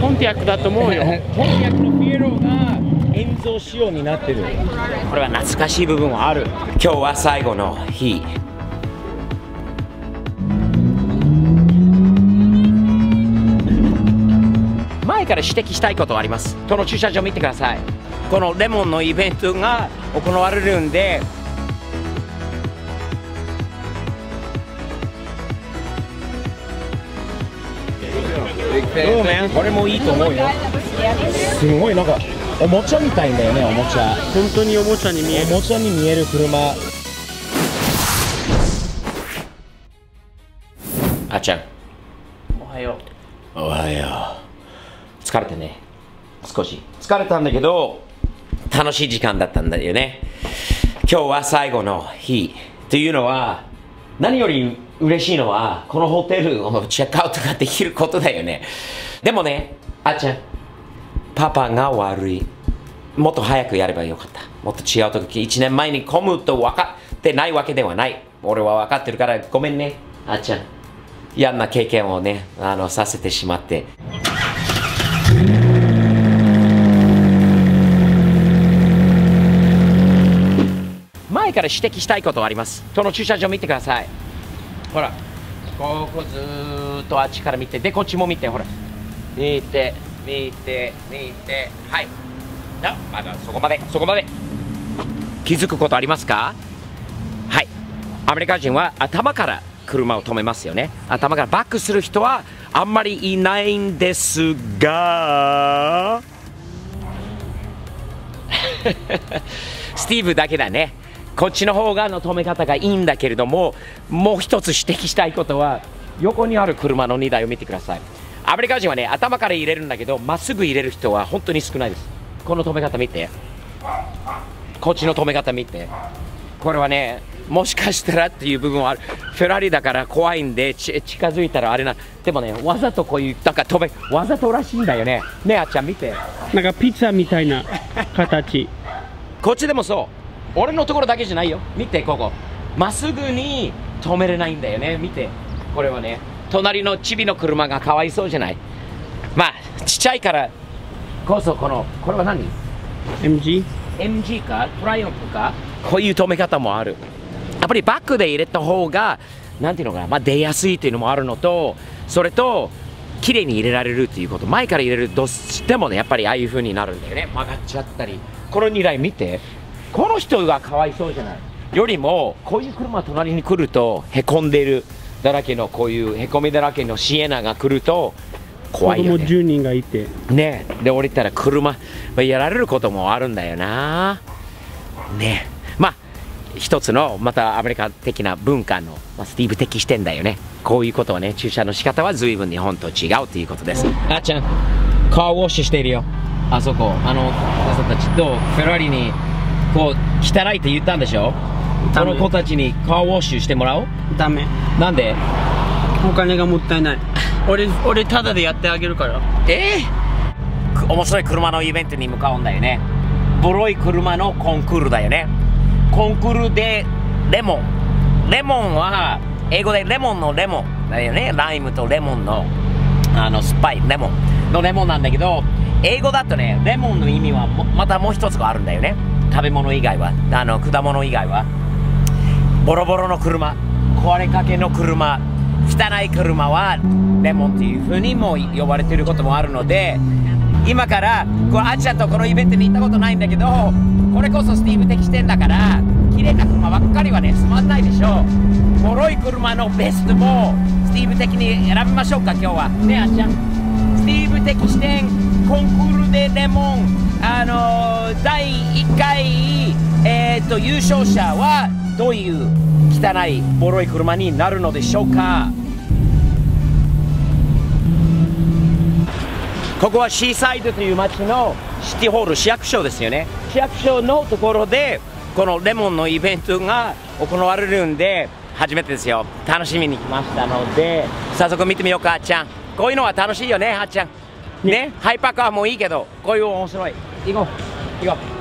ポンティアックだと思うよ。ポンティアックのフィエローが現像仕様になってる。これは懐かしい部分はある。今日は最後の日。前から指摘したいことはあります。この駐車場見てください。このレモンのイベントが行われるんで、これもいいと思うよ。すごいなんかおもちゃみたいだよね。おもちゃ、本当におもちゃに見える。おもちゃに見える車。あっちゃん、おはよおはよう。疲れてね。少し疲れたんだけど楽しい時間だったんだよね。今日は最後の日というのは、何より嬉しいのはこのホテルをチェックアウトができることだよね。でもね、あっちゃん、パパが悪い。もっと早くやればよかった。もっと違う時、1年前に混むと分かってないわけではない。俺は分かってるからごめんね、あっちゃん。嫌な経験をね、させてしまって。前から指摘したいことはあります。この駐車場見てください。ほら、ここずーっとあっちから見て、でこっちも見て、ほら、見て見て見て、はい。あ、まだそこまでそこまで。気づくことありますか？はい。アメリカ人は頭から車を止めますよね。頭からバックする人はあんまりいないんですがスティーブだけだね。こっちの方が止め方がいいんだけれども、もう一つ指摘したいことは、横にある車の荷台を見てください。アメリカ人はね、頭から入れるんだけど、まっすぐ入れる人は本当に少ないです。この止め方見て、こっちの止め方見て。これはね、もしかしたらっていう部分はある。フェラーリだから怖いんで近づいたらあれな。でもね、わざとこういうなんかわざとらしいんだよね。ね、あっちゃん見て。なんかピザみたいな形。こっちでもそう。俺のところだけじゃないよ。見て、ここまっすぐに止めれないんだよね。見て、これはね、隣のチビの車がかわいそうじゃない。まあちっちゃいからこそ、これは何？ MG かトライオンプか、こういう止め方もある。やっぱりバックで入れた方がなんていうのかな、まあ、出やすいというのもあるのと、それと綺麗に入れられるということ。前から入れるとどうしてもね、やっぱりああいう風になるんだよね。曲がっちゃったり。この2台見て、この人がかわいそうじゃないよりも、こういう車隣に来るとへこんでるだらけの、こういうへこみだらけのシエナが来ると怖いよね。子供10人がいてね。で降りたら車やられることもあるんだよな。ね。まあ一つのまたアメリカ的な文化の、スティーブ的視点だよね。こういうことはね、駐車の仕方は随分日本と違うということです。あっちゃん、カーウォッシュしているよ。あそこ、方たちとフェラーリにこう汚いって言ったんでしょ。この子たちにカーウォッシュしてもらおう。ダメ。なんで？お金がもったいない。俺タダでやってあげるから。面白い車のイベントに向かうんだよね。ボロい車のコンクールだよね。コンクールでレモンは英語でレモンのレモンだよね。ライムとレモンの酸っぱいレモンのレモンなんだけど、英語だとね、レモンの意味はまたもう一つがあるんだよね。食べ物以外は、果物以外は、ボロボロの車、壊れかけの車、汚い車はレモンっていう風にも呼ばれていることもあるので、今からあっちゃんとこのイベントに行ったことないんだけど、これこそスティーブ的視点だから、綺麗な車ばっかりはねつまんないでしょ。ボロい車のベストもスティーブ的に選びましょうか、今日はね。あっちゃん、スティーブ的視点コンクールでレモン、第1回、優勝者はどういう汚いボロい車になるのでしょうか。ここはシーサイドという町のシティホール、市役所ですよね。市役所のところでこのレモンのイベントが行われるんで、初めてですよ。楽しみに来ましたので、早速見てみようか。あっちゃん、こういうのは楽しいよね。あっちゃんね、ハイパーカーもいいけど、こういう面白い。行こう行こう。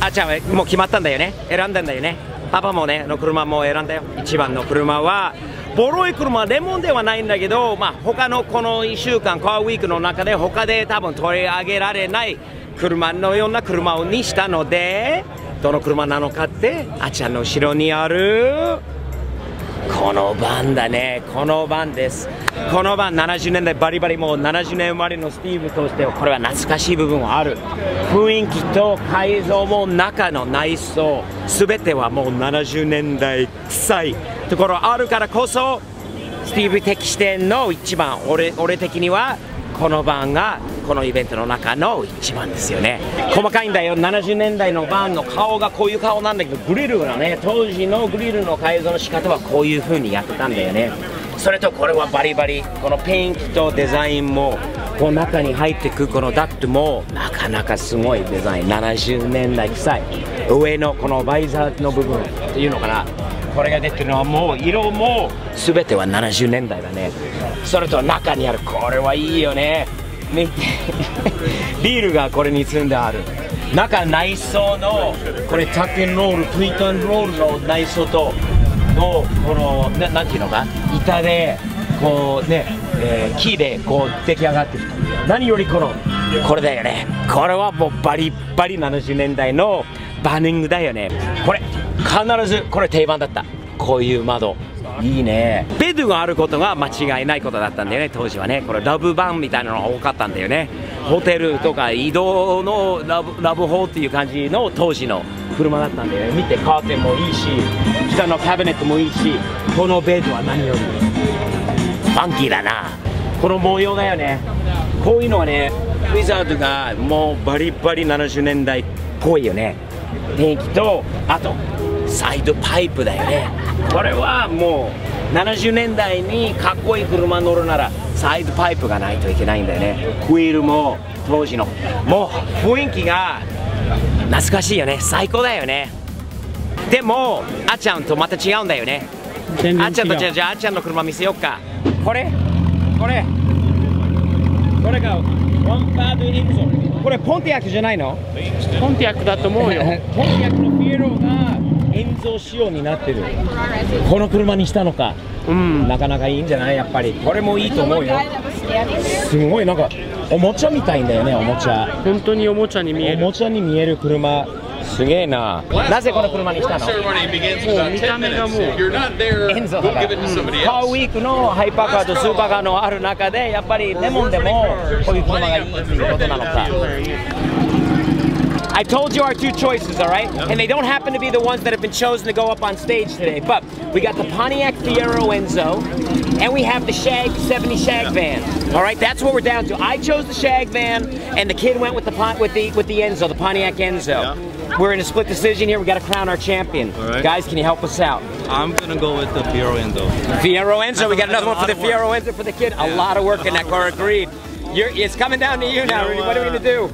あちゃんはもう決まったんだよね。選んだんだよね。パパもねの車も選んだよ。一番の車はボロい車、レモンではないんだけど、まあ他のこの1週間カーウィークの中で他で多分取り上げられない車のような車にしたので、どの車なのかってあちゃんの後ろにあるこのバンだね。このバンです。このバン70年代バリバリ、もう70年生まれのスティーブとしてはこれは懐かしい部分はある。雰囲気と改造も中の内装全てはもう70年代臭いところあるからこそ、スティーブ的視点の一番、俺的にはこのバンがこのイベントの中の一番ですよね。細かいんだよ。70年代のバンの顔がこういう顔なんだけど、グリルがね、当時のグリルの改造の仕方はこういう風にやってたんだよね。それとこれはバリバリ、このペイントとデザインもこの中に入ってくこのダクトもなかなかすごいデザイン。70年代臭い。上のこのバイザーの部分っていうのかな、これが出てるのはもう色も全ては70年代だね。それと中にあるこれはいいよね。見てビールがこれに積んである。中内装のこれタックンロール、プリントンロールの内装とのこのなんていうのか、板でこうね、木でこう出来上がってる。何よりこれだよね。これはもうバリバリ70年代のバニングだよね。これ必ずこれ定番だった。こういう窓いいね。ベッドがあることが間違いないことだったんだよね、当時はね。これラブバンみたいなのが多かったんだよね。ホテルとか移動のラブホーっていう感じの当時の車だったんだよね。見て、カーテンもいいし、下のキャビネットもいいし、このベッドは何よりファンキーだな。この模様だよね。こういうのはね、ウィザードがもうバリバリ70年代っぽいよね。電気と、あとサイドパイプだよね。これはもう70年代にかっこいい車乗るならサイドパイプがないといけないんだよね。ホイールも当時のもう雰囲気が懐かしいよね。最高だよね。でもあっちゃんとまた違うんだよね。あっちゃんとじゃああっちゃんの車見せようか。これがワンパードエンゾ。これポンティアックじゃないの？ポンティアックだと思うよ。ポンティアックのフィエロがエンゾ仕様になってる。この車にしたのか。なかなかいいんじゃない？やっぱりこれもいいと思うよ。すごいなんかおもちゃみたいんだよね。おもちゃ、本当におもちゃに見える。おもちゃに見える車。すげえな。なぜこの車にしたの？もう見た目がもうエンゾだから。カーウィークのハイパーカーとスーパーカーのある中でやっぱりレモンでもこういう車がいいっていうことなのか。I told you our two choices, all right? And they don't happen to be the ones that have been chosen to go up on stage today. But we got the Pontiac Fiero Enzo, and we have the Shag 70 Shag van. All right, that's what we're down to. I chose the Shag van, and the kid went with the Enzo, the Pontiac Enzo. Yeah. We're in a split decision here. We got to crown our champion. All right. Guys, can you help us out? I'm gonna go with the Fiero Enzo. Fiero Enzo. We got another one for the Fiero Enzo for the kid. A lot of work in that car. Agreed. It's coming down to you now, Rudy. What are we gonna do?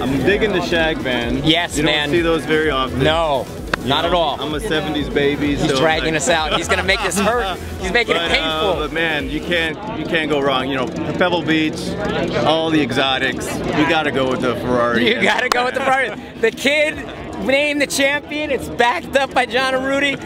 I'm digging the Shag van. Yes, you man. You don't see those very often. No, not at all. I'm a 70s baby. He's dragging us out. He's gonna make this hurt. He's making it painful. But man, you can't go wrong. You know, Pebble Beach, all the exotics. You gotta go with the Ferrari. You gotta go with the Ferrari. The kid named the champion. It's backed up by John and Rudy.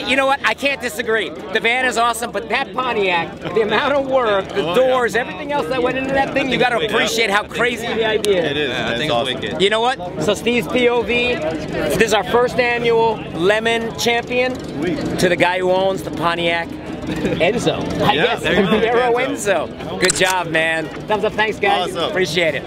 You know what? I can't disagree. The van is awesome, but that Pontiac, the amount of work, the doors, everything else that went into that thing, you got to appreciate how crazy the idea is. It is. I think it's wicked. You know what? So Steve's POV. This is our first annual Lemon Champion to the guy who owns the Pontiac Enzo. I guess the Fiero Enzo. Good job, man. Thumbs up. Thanks, guys. Awesome. Appreciate it.